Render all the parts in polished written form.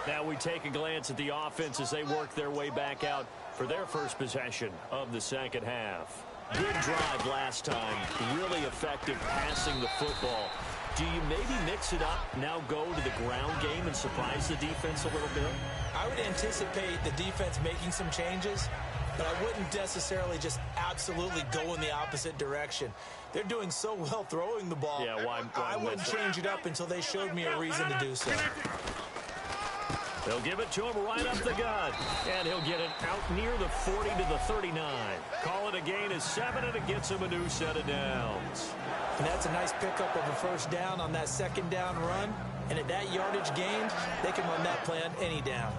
Now we take a glance at the offense as they work their way back out for their first possession of the second half. Good drive last time. Really effective passing the football. Do you maybe mix it up, now go to the ground game and surprise the defense a little bit? I would anticipate the defense making some changes, but I wouldn't necessarily just absolutely go in the opposite direction. They're doing so well throwing the ball. Yeah, why I wouldn't change it up until they showed me a reason to do so. They'll give it to him right up the gut. And he'll get it out near the 40 to the 39. Call it a gain of 7, and it gets him a new set of downs. And that's a nice pickup of a first down on that second down run. And at that yardage gained, they can run that play on any down.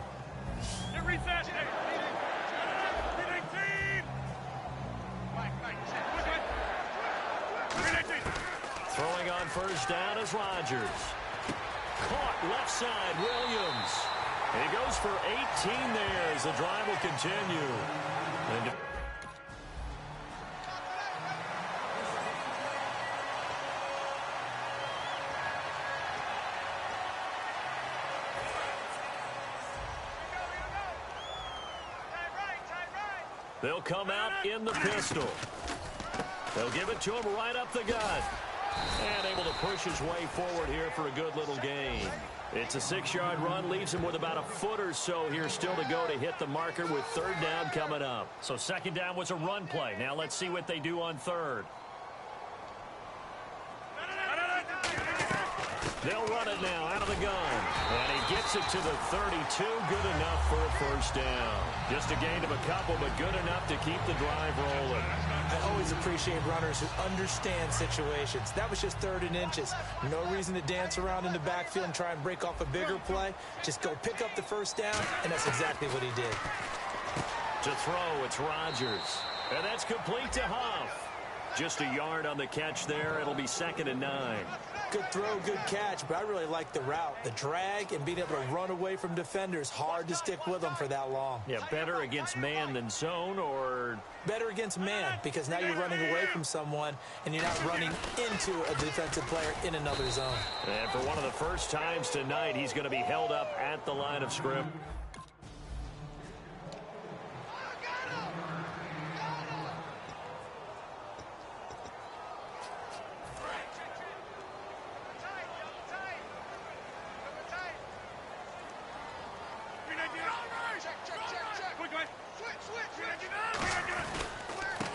Throwing on first down is Rodgers. Caught left side, Williams. He goes for 18 there as the drive will continue. And they'll come out in the pistol. They'll give it to him right up the gut. And able to push his way forward here for a good little gain. It's a 6-yard run, leaves him with about a foot or so here still to go to hit the marker with third down coming up. So second down was a run play. Now let's see what they do on third. They'll run it now out of the gun. And he gets it to the 32. Good enough for a first down. Just a gain of a couple, but good enough to keep the drive rolling. I always appreciate runners who understand situations. That was just 3rd and inches. No reason to dance around in the backfield and try and break off a bigger play. Just go pick up the first down, and that's exactly what he did. To throw, it's Rodgers. And that's complete to Huff. Just a yard on the catch there. It'll be 2nd and 9. Good throw, good catch, but I really like the route. The drag and being able to run away from defenders. Hard to stick with them for that long. Yeah, better against man than zone, or? Better against man, because now you're running away from someone and you're not running into a defensive player in another zone. And for one of the first times tonight, he's going to be held up at the line of scrimmage.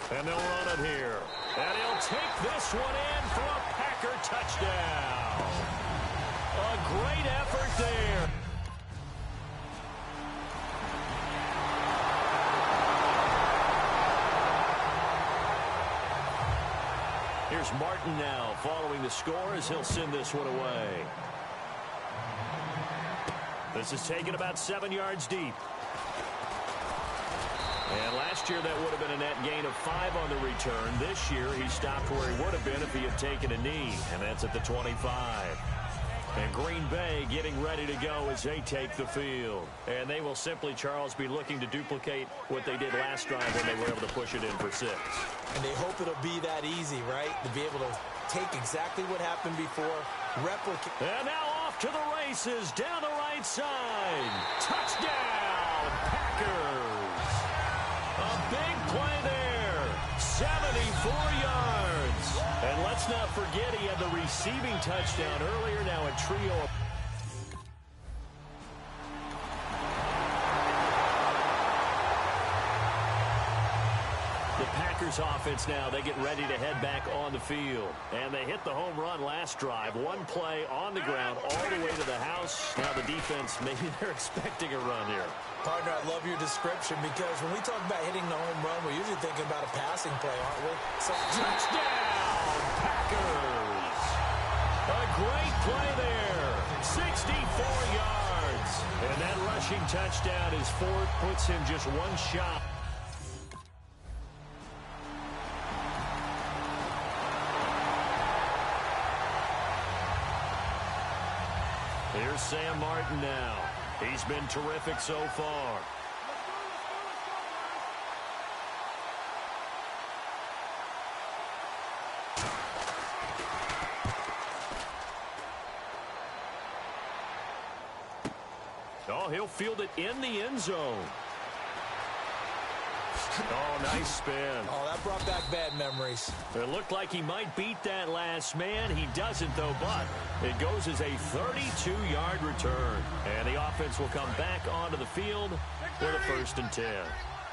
And they'll run it here. And he'll take this one in for a Packer touchdown. A great effort there. Here's Martin now following the score as he'll send this one away. This is taken about 7 yards deep. And last year that would have been a net gain of 5 on the return. This year he stopped where he would have been if he had taken a knee, and that's at the 25. And Green Bay getting ready to go as they take the field. And they will simply, Charles, be looking to duplicate what they did last drive when they were able to push it in for 6. And they hope it'll be that easy, right? To be able to take exactly what happened before, replicate. And now off to the races down the right side. Touchdown, Packers. A big play there, 74 yards. And let's not forget he had the receiving touchdown earlier, now a trio. The Packers offense now, they get ready to head back on the field. And they hit the home run last drive. One play on the ground all the way to the house. Now the defense, maybe they're expecting a run here. Partner, I love your description because when we talk about hitting the home run, we're usually thinking about a passing play, aren't we? So, touchdown, Packers! A great play there, 64 yards. And that rushing touchdown is 4, puts him just one shot. Here's Sam Martin now. He's been terrific so far. Oh, he'll field it in the end zone. Oh, nice spin. Oh, that brought back bad memories. It looked like he might beat that last man. He doesn't, though, but it goes as a 32-yard return. And the offense will come back onto the field with a 1st and 10.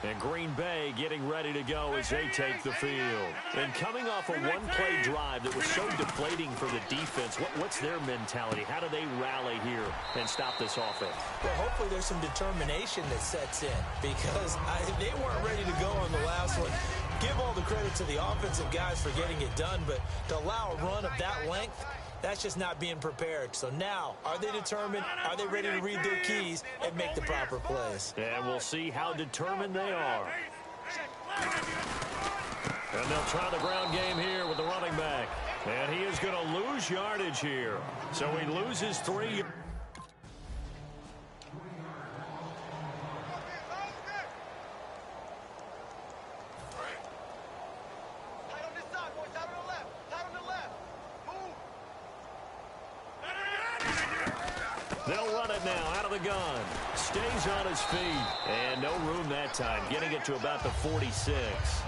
And Green Bay getting ready to go as they take the field. And coming off a one-play drive that was so deflating for the defense, what's their mentality? How do they rally here and stop this offense? Well, hopefully there's some determination that sets in because they weren't ready to go on the last one. Give all the credit to the offensive guys for getting it done, but to allow a run of that length, that's just not being prepared. So now, are they determined? Are they ready to read their keys and make the proper plays? And we'll see how determined they are. And they'll try the ground game here with the running back. And he is going to lose yardage here. So he loses 3. They'll run it now out of the gun. Stays on his feet. And no room that time. Getting it to about the 46.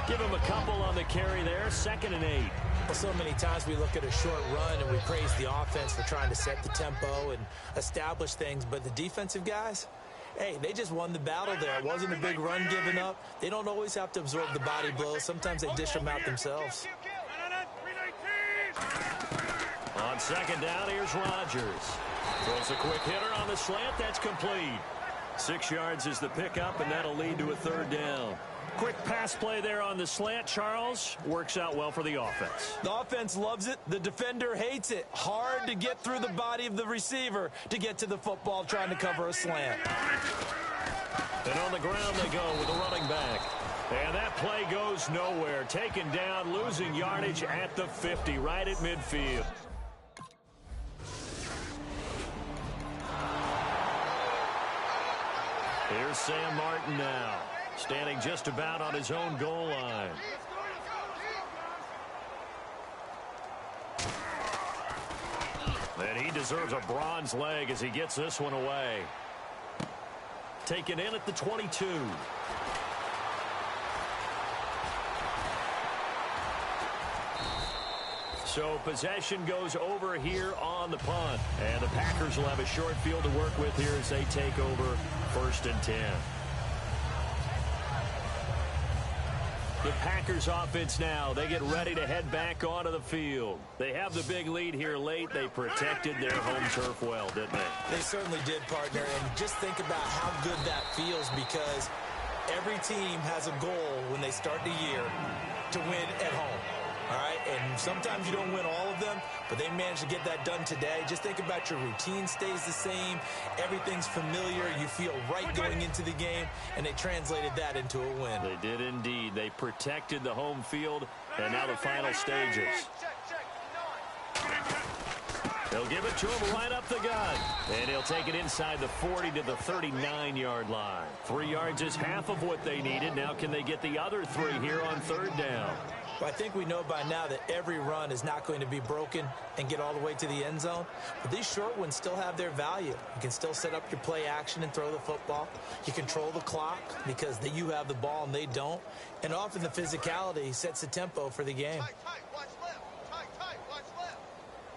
Give him a couple on the carry there. 2nd and 8. Well, so many times we look at a short run and we praise the offense for trying to set the tempo and establish things. But the defensive guys, hey, they just won the battle there. It wasn't a big run given up. They don't always have to absorb the body blows. Sometimes they dish them out themselves. On 2nd down, here's Rodgers. Throws a quick hitter on the slant. That's complete. 6 yards is the pickup, and that'll lead to a 3rd down. Quick pass play there on the slant, Charles. Works out well for the offense. The offense loves it. The defender hates it. Hard to get through the body of the receiver to get to the football trying to cover a slant. And on the ground they go with the running back. And that play goes nowhere. Taken down, losing yardage at the 50, right at midfield. Here's Sam Martin now, standing just about on his own goal line. And he deserves a bronze leg as he gets this one away. Taken in at the 22. So possession goes over here on the punt. And the Packers will have a short field to work with here as they take over 1st and 10. The Packers offense now, they get ready to head back onto the field. They have the big lead here late. They protected their home turf well, didn't they? They certainly did, partner. And just think about how good that feels because every team has a goal when they start the year to win at home. All right, and sometimes you don't win all of them, but they managed to get that done today. Just think about your routine stays the same. Everything's familiar. You feel right going into the game, and they translated that into a win. They did indeed. They protected the home field, and now the final stages. They'll give it to him right up the gut, and he'll take it inside the 40 to the 39-yard line. 3 yards is half of what they needed. Now can they get the other 3 here on 3rd down? Well, I think we know by now that every run is not going to be broken and get all the way to the end zone. But these short ones still have their value. You can still set up your play action and throw the football. You control the clock because you have the ball and they don't. And often the physicality sets the tempo for the game.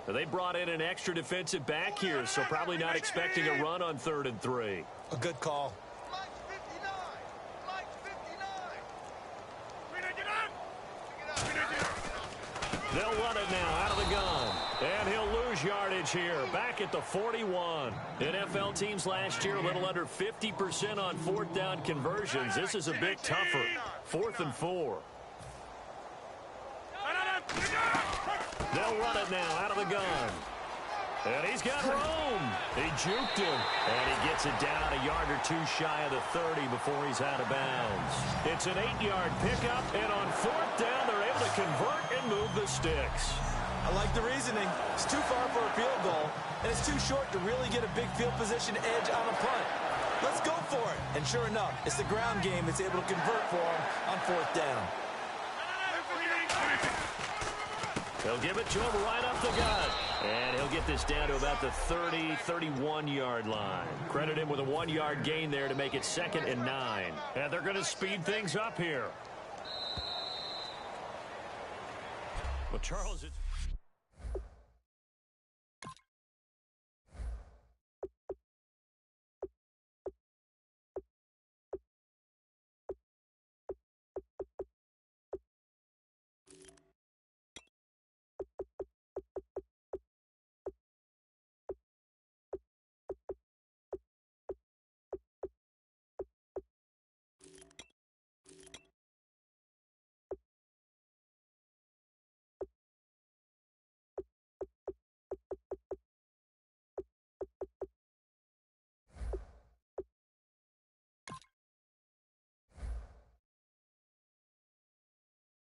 They brought in an extra defensive back here, so probably not expecting a run on 3rd and 3. A good call. They'll run it now out of the gun. And he'll lose yardage here. Back at the 41. NFL teams last year a little under 50% on 4th down conversions. This is a bit tougher. 4th and 4. They'll run it now out of the gun. And he's got room. He juked him. And he gets it down a yard or 2 shy of the 30 before he's out of bounds. It's an 8-yard pickup. And on 4th down, they're able to convert and move the sticks. I like the reasoning. It's too far for a field goal. And it's too short to really get a big field position edge on a punt. Let's go for it. And sure enough, it's the ground game that's able to convert for him on 4th down. They'll give it to him right up up the gut. And he'll get this down to about the 30, 31-yard line. Credit him with a 1-yard gain there to make it 2nd and 9. And they're going to speed things up here. Well, Charles, it's...